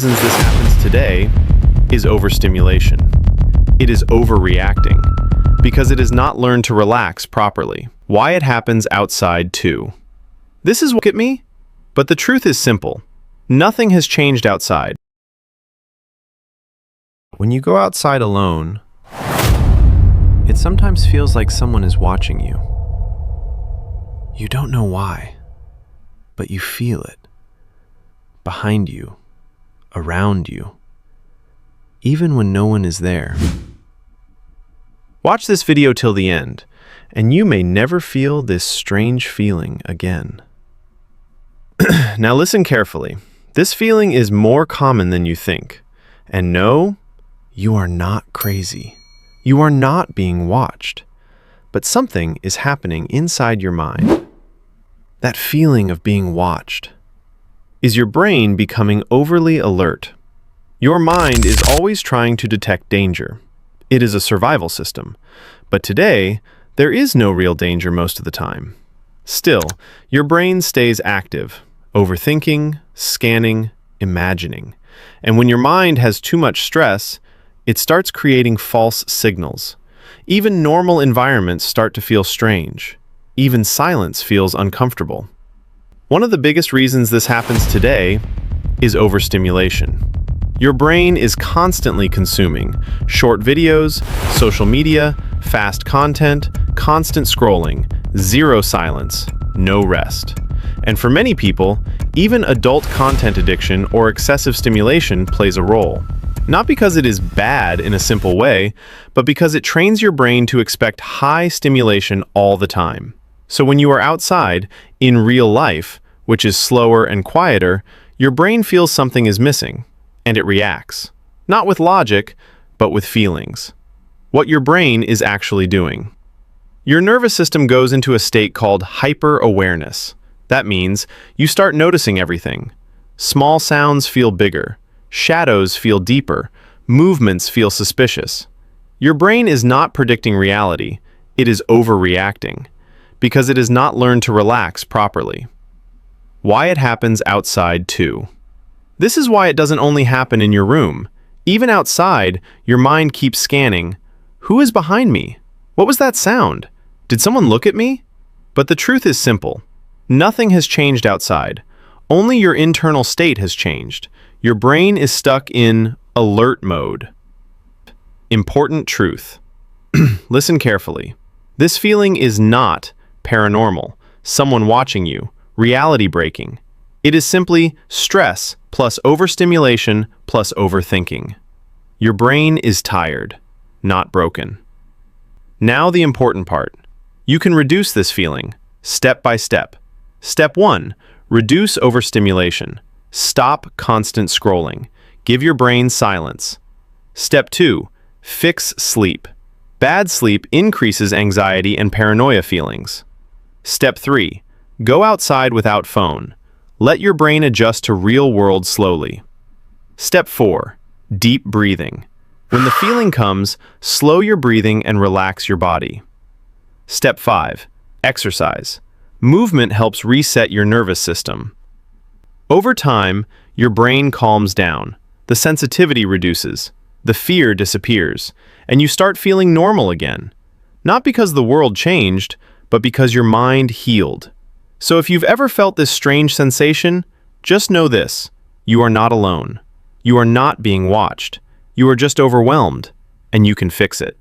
Reasons this happens today is overstimulation. It is overreacting because it has not learned to relax properly. Why it happens outside too. This is what at me, but the truth is simple. Nothing has changed outside. When you go outside alone, it sometimes feels like someone is watching you. You don't know why, but you feel it. Behind you, around you, even when no one is there. Watch this video till the end, and you may never feel this strange feeling again. Now listen carefully. This feeling is more common than you think. And no, you are not crazy. You are not being watched. But something is happening inside your mind. That feeling of being watched. Is your brain becoming overly alert? Your mind is always trying to detect danger. It is a survival system. But today, there is no real danger most of the time. Still, your brain stays active, overthinking, scanning, imagining. And when your mind has too much stress, it starts creating false signals. Even normal environments start to feel strange. Even silence feels uncomfortable. One of the biggest reasons this happens today is overstimulation. Your brain is constantly consuming short videos, social media, fast content, constant scrolling, zero silence, no rest. And for many people, even adult content addiction or excessive stimulation plays a role. Not because it is bad in a simple way, but because it trains your brain to expect high stimulation all the time. So when you are outside, in real life, which is slower and quieter, your brain feels something is missing, and it reacts. Not with logic, but with feelings. What your brain is actually doing. Your nervous system goes into a state called hyper-awareness. That means you start noticing everything. Small sounds feel bigger. Shadows feel deeper. Movements feel suspicious. Your brain is not predicting reality. It is overreacting because it has not learned to relax properly. Why it happens outside too. This is why it doesn't only happen in your room. Even outside, your mind keeps scanning. Who is behind me? What was that sound? Did someone look at me? But the truth is simple. Nothing has changed outside. Only your internal state has changed. Your brain is stuck in alert mode. Important truth. Listen carefully. This feeling is not paranormal, someone watching you, reality breaking. It is simply stress plus overstimulation plus overthinking. Your brain is tired, not broken. Now the important part. You can reduce this feeling, step by step. Step 1. Reduce overstimulation. Stop constant scrolling. Give your brain silence. Step 2. Fix sleep. Bad sleep increases anxiety and paranoia feelings. Step 3. Go outside without phone. Let your brain adjust to real world slowly. Step 4. Deep breathing. When the feeling comes, slow your breathing and relax your body. Step 5. Exercise. Movement helps reset your nervous system. Over time, your brain calms down, the sensitivity reduces, the fear disappears, and you start feeling normal again. Not because the world changed, but because your mind healed. So if you've ever felt this strange sensation, just know this: you are not alone. You are not being watched. You are just overwhelmed, and you can fix it.